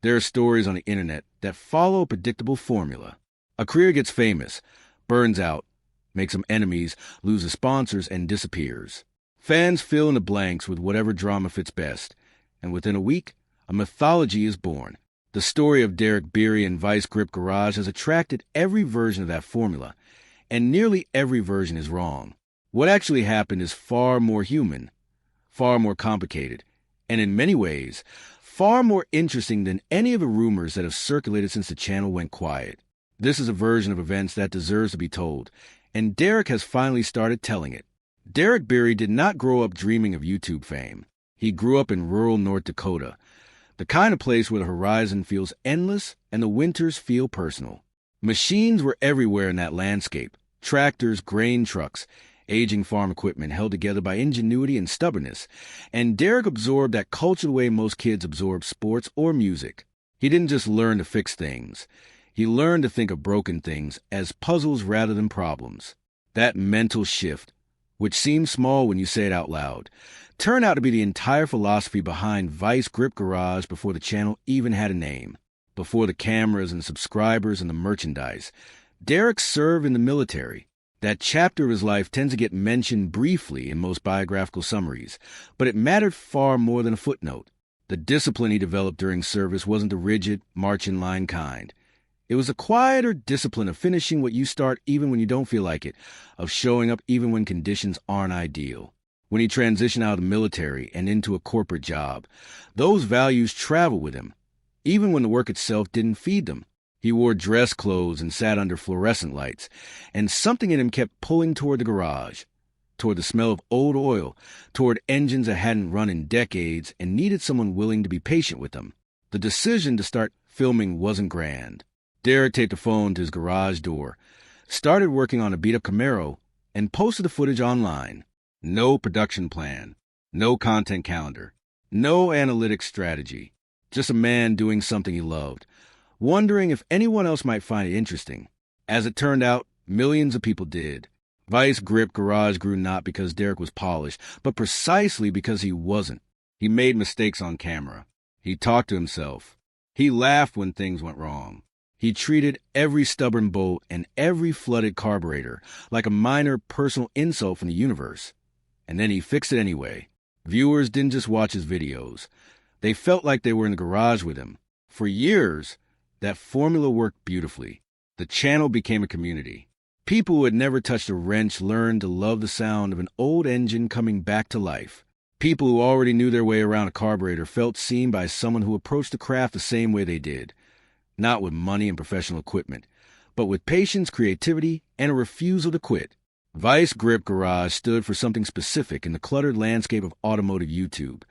There are stories on the internet that follow a predictable formula. A career gets famous, burns out, makes some enemies, loses sponsors, and disappears. Fans fill in the blanks with whatever drama fits best, and within a week, a mythology is born. The story of Derek Bieri and Vice Grip Garage has attracted every version of that formula, and nearly every version is wrong. What actually happened is far more human, far more complicated, and in many ways, far more interesting than any of the rumors that have circulated since the channel went quiet. This is a version of events that deserves to be told, and Derek has finally started telling it. Derek Bieri did not grow up dreaming of YouTube fame. He grew up in rural North Dakota, the kind of place where the horizon feels endless and the winters feel personal. Machines were everywhere in that landscape: tractors, grain trucks, aging farm equipment held together by ingenuity and stubbornness, and Derek absorbed that culture the way most kids absorb sports or music. He didn't just learn to fix things. He learned to think of broken things as puzzles rather than problems. That mental shift, which seems small when you say it out loud, turned out to be the entire philosophy behind Vice Grip Garage before the channel even had a name. Before the cameras and subscribers and the merchandise, Derek served in the military. That chapter of his life tends to get mentioned briefly in most biographical summaries, but it mattered far more than a footnote. The discipline he developed during service wasn't the rigid, march-in-line kind. It was a quieter discipline of finishing what you start even when you don't feel like it, of showing up even when conditions aren't ideal. When he transitioned out of the military and into a corporate job, those values traveled with him, even when the work itself didn't feed them. He wore dress clothes and sat under fluorescent lights, and something in him kept pulling toward the garage, toward the smell of old oil, toward engines that hadn't run in decades and needed someone willing to be patient with them. The decision to start filming wasn't grand. Derek taped a phone to his garage door, started working on a beat-up Camaro, and posted the footage online. No production plan, no content calendar, no analytics strategy. Just a man doing something he loved, wondering if anyone else might find it interesting. As it turned out, millions of people did. Vice Grip Garage grew not because Derek was polished, but precisely because he wasn't. He made mistakes on camera. He talked to himself. He laughed when things went wrong. He treated every stubborn bolt and every flooded carburetor like a minor personal insult from the universe. And then he fixed it anyway. Viewers didn't just watch his videos. They felt like they were in the garage with him. For years, that formula worked beautifully. The channel became a community. People who had never touched a wrench learned to love the sound of an old engine coming back to life. People who already knew their way around a carburetor felt seen by someone who approached the craft the same way they did. Not with money and professional equipment, but with patience, creativity, and a refusal to quit. Vice Grip Garage stood for something specific in the cluttered landscape of automotive YouTube,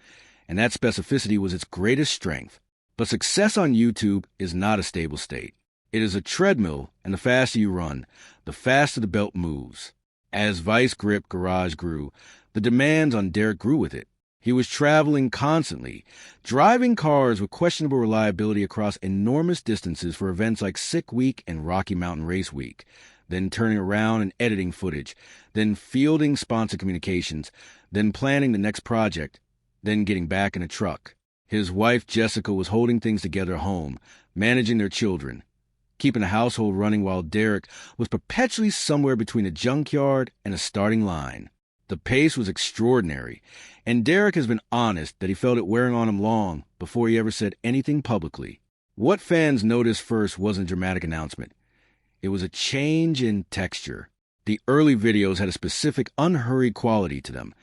and that specificity was its greatest strength. But success on YouTube is not a stable state. It is a treadmill, and the faster you run, the faster the belt moves. As Vice Grip Garage grew, the demands on Derek grew with it. He was traveling constantly, driving cars with questionable reliability across enormous distances for events like Sick Week and Rocky Mountain Race Week, then turning around and editing footage, then fielding sponsor communications, then planning the next project, then getting back in a truck. His wife, Jessica, was holding things together at home, managing their children, keeping the household running while Derek was perpetually somewhere between a junkyard and a starting line. The pace was extraordinary, and Derek has been honest that he felt it wearing on him long before he ever said anything publicly. What fans noticed first wasn't a dramatic announcement. It was a change in texture. The early videos had a specific, unhurried quality to them,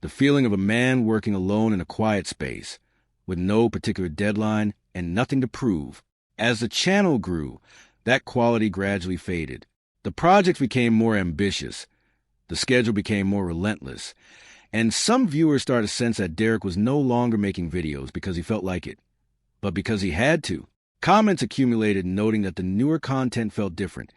the feeling of a man working alone in a quiet space, with no particular deadline and nothing to prove. As the channel grew, that quality gradually faded. The projects became more ambitious. The schedule became more relentless. And some viewers started to sense that Derek was no longer making videos because he felt like it, but because he had to. Comments accumulated noting that the newer content felt different,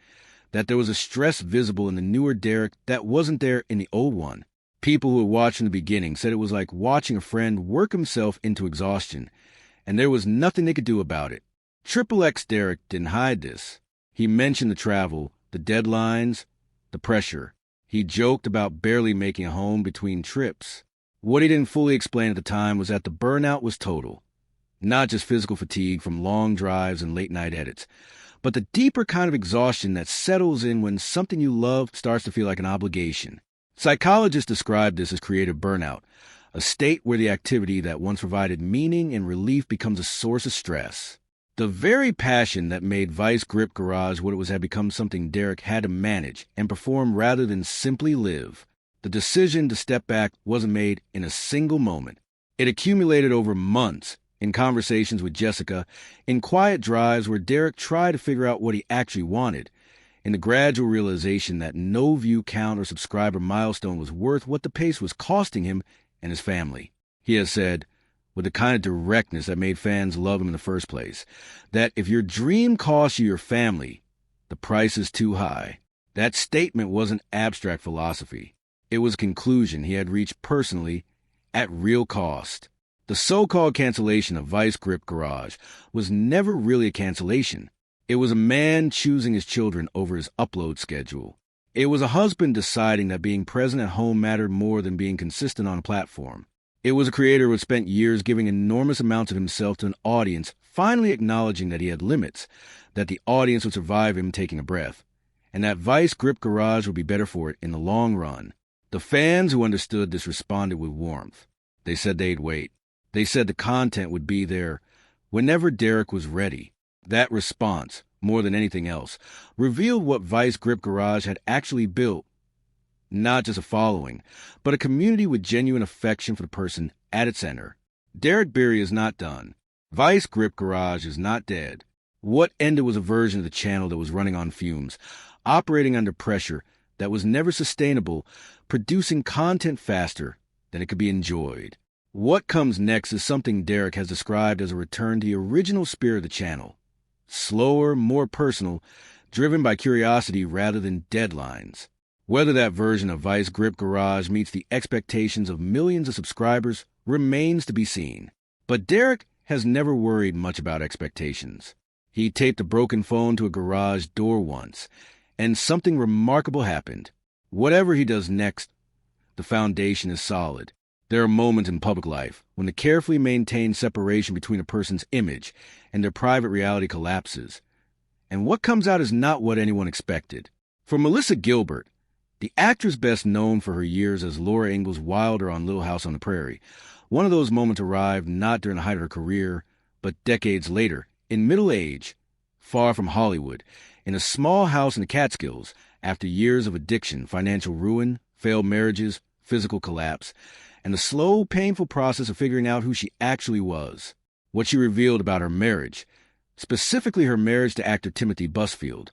that there was a stress visible in the newer Derek that wasn't there in the old one. People who had watched from the beginning said it was like watching a friend work himself into exhaustion, and there was nothing they could do about it. Triple X Derek didn't hide this. He mentioned the travel, the deadlines, the pressure. He joked about barely making a home between trips. What he didn't fully explain at the time was that the burnout was total. Not just physical fatigue from long drives and late-night edits, but the deeper kind of exhaustion that settles in when something you love starts to feel like an obligation. Psychologists describe this as creative burnout, a state where the activity that once provided meaning and relief becomes a source of stress. The very passion that made Vice Grip Garage what it was had become something Derek had to manage and perform rather than simply live. The decision to step back wasn't made in a single moment. It accumulated over months, in conversations with Jessica, in quiet drives where Derek tried to figure out what he actually wanted, in the gradual realization that no view count or subscriber milestone was worth what the pace was costing him and his family. He has said, with the kind of directness that made fans love him in the first place, that if your dream costs you your family, the price is too high. That statement wasn't abstract philosophy. It was a conclusion he had reached personally at real cost. The so-called cancellation of Vice Grip Garage was never really a cancellation. It was a man choosing his children over his upload schedule. It was a husband deciding that being present at home mattered more than being consistent on a platform. It was a creator who had spent years giving enormous amounts of himself to an audience, finally acknowledging that he had limits, that the audience would survive him taking a breath, and that Vice Grip Garage would be better for it in the long run. The fans who understood this responded with warmth. They said they'd wait. They said the content would be there whenever Derek was ready. That response, more than anything else, revealed what Vice Grip Garage had actually built. Not just a following, but a community with genuine affection for the person at its center. Derek Bieri is not done. Vice Grip Garage is not dead. What ended was a version of the channel that was running on fumes, operating under pressure that was never sustainable, producing content faster than it could be enjoyed. What comes next is something Derek has described as a return to the original spirit of the channel. Slower, more personal, driven by curiosity rather than deadlines. Whether that version of Vice Grip Garage meets the expectations of millions of subscribers remains to be seen. But Derek has never worried much about expectations. He taped a broken phone to a garage door once, and something remarkable happened. Whatever he does next, the foundation is solid. There are moments in public life when the carefully maintained separation between a person's image and their private reality collapses, and what comes out is not what anyone expected. For Melissa Gilbert, the actress best known for her years as Laura Ingalls Wilder on Little House on the Prairie, one of those moments arrived not during the height of her career, but decades later, in middle age, far from Hollywood, in a small house in the Catskills, after years of addiction, financial ruin, failed marriages, physical collapse, and the slow, painful process of figuring out who she actually was. What she revealed about her marriage, specifically her marriage to actor Timothy Busfield,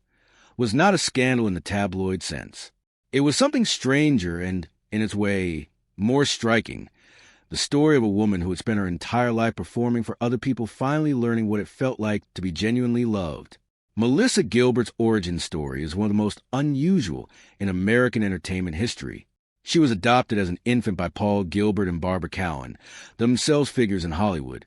was not a scandal in the tabloid sense. It was something stranger and, in its way, more striking. The story of a woman who had spent her entire life performing for other people finally learning what it felt like to be genuinely loved. Melissa Gilbert's origin story is one of the most unusual in American entertainment history. She was adopted as an infant by Paul Gilbert and Barbara Cowan, themselves figures in Hollywood,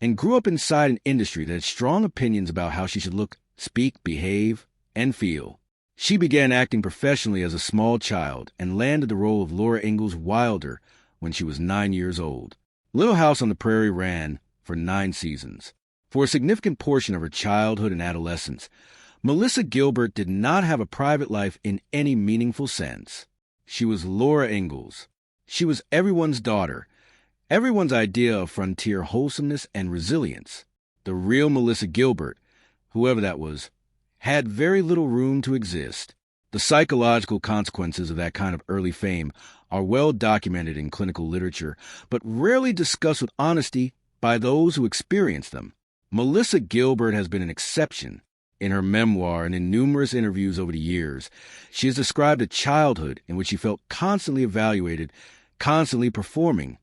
and grew up inside an industry that had strong opinions about how she should look, speak, behave, and feel. She began acting professionally as a small child and landed the role of Laura Ingalls Wilder when she was 9 years old. Little House on the Prairie ran for 9 seasons. For a significant portion of her childhood and adolescence, Melissa Gilbert did not have a private life in any meaningful sense. She was Laura Ingalls. She was everyone's daughter, everyone's idea of frontier wholesomeness and resilience. The real Melissa Gilbert, whoever that was, had very little room to exist. The psychological consequences of that kind of early fame are well documented in clinical literature, but rarely discussed with honesty by those who experience them. Melissa Gilbert has been an exception. In her memoir and in numerous interviews over the years, she has described a childhood in which she felt constantly evaluated, constantly performing,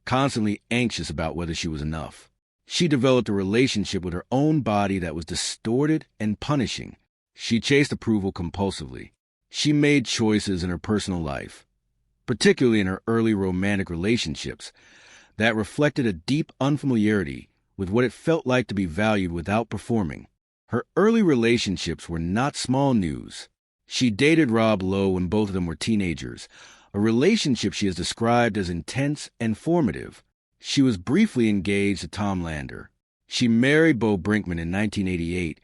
constantly anxious about whether she was enough. She developed a relationship with her own body that was distorted and punishing. She chased approval compulsively. She made choices in her personal life, particularly in her early romantic relationships, that reflected a deep unfamiliarity with what it felt like to be valued without performing. Her early relationships were not small news. She dated Rob Lowe when both of them were teenagers, a relationship she has described as intense and formative. She was briefly engaged to Tom Lander. She married Bo Brinkman in 1988,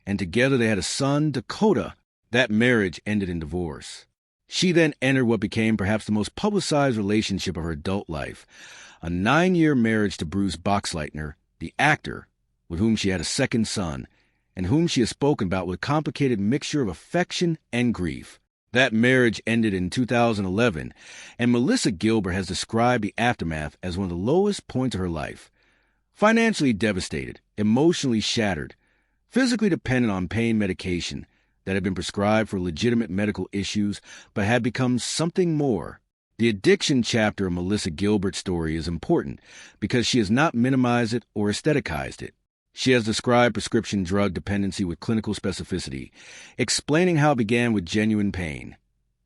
and together they had a son, Dakota. That marriage ended in divorce. She then entered what became perhaps the most publicized relationship of her adult life, a 9-year marriage to Bruce Boxleitner, the actor, with whom she had a second son, and whom she has spoken about with a complicated mixture of affection and grief. That marriage ended in 2011, and Melissa Gilbert has described the aftermath as one of the lowest points of her life. Financially devastated, emotionally shattered, physically dependent on pain medication that had been prescribed for legitimate medical issues but had become something more. The addiction chapter of Melissa Gilbert's story is important because she has not minimized it or aestheticized it. She has described prescription drug dependency with clinical specificity, explaining how it began with genuine pain,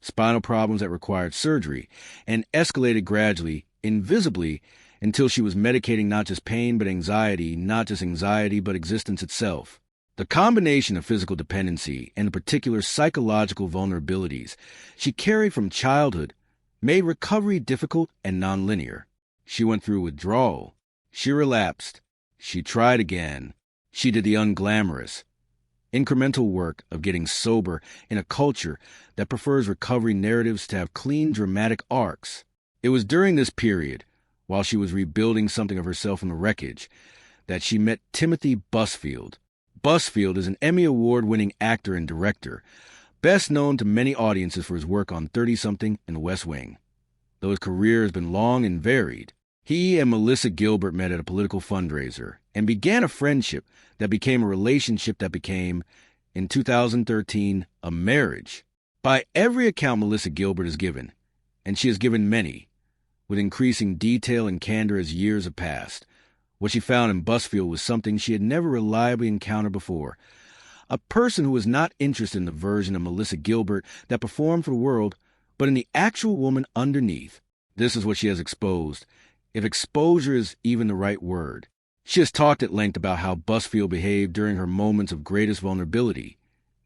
spinal problems that required surgery, and escalated gradually, invisibly, until she was medicating not just pain but anxiety, not just anxiety but existence itself. The combination of physical dependency and the particular psychological vulnerabilities she carried from childhood made recovery difficult and nonlinear. She went through withdrawal. She relapsed. She tried again. She did the unglamorous, incremental work of getting sober in a culture that prefers recovery narratives to have clean, dramatic arcs. It was during this period, while she was rebuilding something of herself from the wreckage, that she met Timothy Busfield. Busfield is an Emmy Award-winning actor and director, best known to many audiences for his work on 30-something and The West Wing. Though his career has been long and varied, he and Melissa Gilbert met at a political fundraiser and began a friendship that became a relationship that became, in 2013, a marriage. By every account Melissa Gilbert has given, and she has given many, with increasing detail and candor as years have passed, what she found in Busfield was something she had never reliably encountered before. A person who was not interested in the version of Melissa Gilbert that performed for the world, but in the actual woman underneath. This is what she has exposed, if exposure is even the right word. She has talked at length about how Busfield behaved during her moments of greatest vulnerability,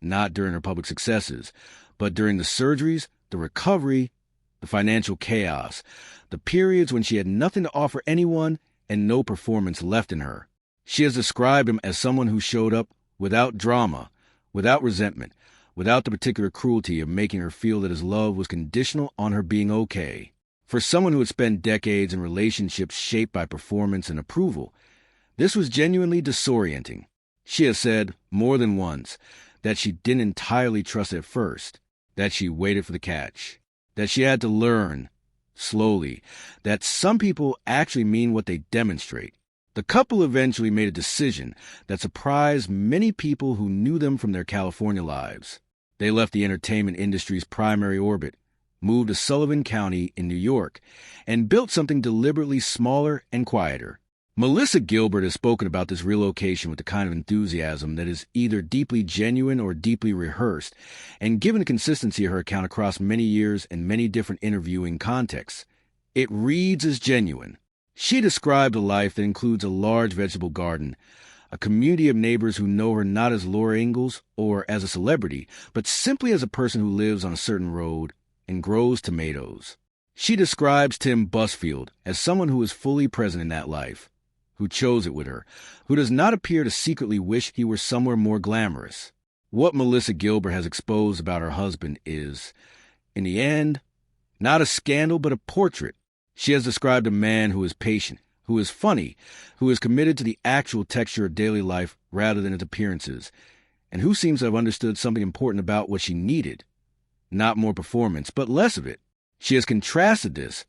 not during her public successes, but during the surgeries, the recovery, the financial chaos, the periods when she had nothing to offer anyone and no performance left in her. She has described him as someone who showed up without drama, without resentment, without the particular cruelty of making her feel that his love was conditional on her being okay. For someone who had spent decades in relationships shaped by performance and approval, this was genuinely disorienting. She has said, more than once, that she didn't entirely trust at first, that she waited for the catch, that she had to learn, slowly, that some people actually mean what they demonstrate. The couple eventually made a decision that surprised many people who knew them from their California lives. They left the entertainment industry's primary orbit, moved to Sullivan County in New York, and built something deliberately smaller and quieter. Melissa Gilbert has spoken about this relocation with the kind of enthusiasm that is either deeply genuine or deeply rehearsed, and given the consistency of her account across many years and many different interviewing contexts, it reads as genuine. She described a life that includes a large vegetable garden, a community of neighbors who know her not as Laura Ingalls or as a celebrity, but simply as a person who lives on a certain road and grows tomatoes. She describes Tim Busfield as someone who is fully present in that life, who chose it with her, who does not appear to secretly wish he were somewhere more glamorous. What Melissa Gilbert has exposed about her husband is, in the end, not a scandal but a portrait. She has described a man who is patient, who is funny, who is committed to the actual texture of daily life rather than its appearances, and who seems to have understood something important about what she needed. Not more performance, but less of it. She has contrasted this,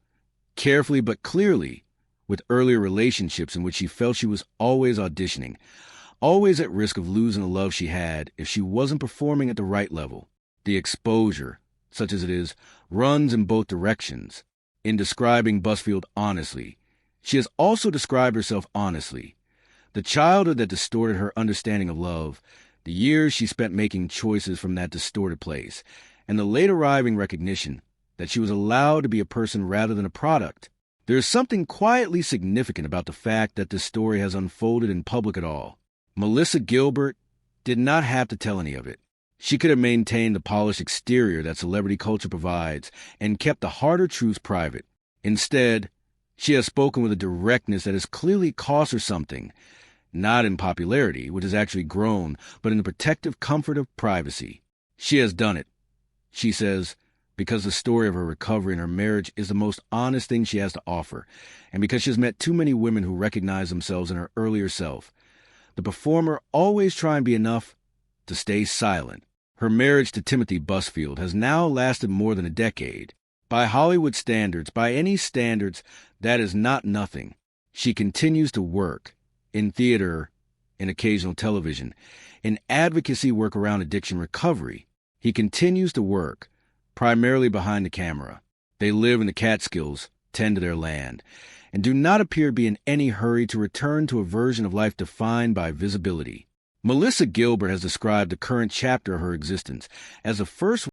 carefully but clearly, with earlier relationships in which she felt she was always auditioning, always at risk of losing the love she had if she wasn't performing at the right level. The exposure, such as it is, runs in both directions. In describing Busfield honestly, she has also described herself honestly. The childhood that distorted her understanding of love, the years she spent making choices from that distorted place, and the late arriving recognition that she was allowed to be a person rather than a product. There is something quietly significant about the fact that this story has unfolded in public at all. Melissa Gilbert did not have to tell any of it. She could have maintained the polished exterior that celebrity culture provides and kept the harder truths private. Instead, she has spoken with a directness that has clearly cost her something, not in popularity, which has actually grown, but in the protective comfort of privacy. She has done it, she says, because the story of her recovery and her marriage is the most honest thing she has to offer, and because she has met too many women who recognize themselves in her earlier self. The performer always trying to be enough to stay silent. Her marriage to Timothy Busfield has now lasted more than a decade. By Hollywood standards, by any standards, that is not nothing. She continues to work in theater, in occasional television, in advocacy work around addiction recovery. He continues to work, primarily behind the camera. They live in the Catskills, tend to their land, and do not appear to be in any hurry to return to a version of life defined by visibility. Melissa Gilbert has described the current chapter of her existence as the first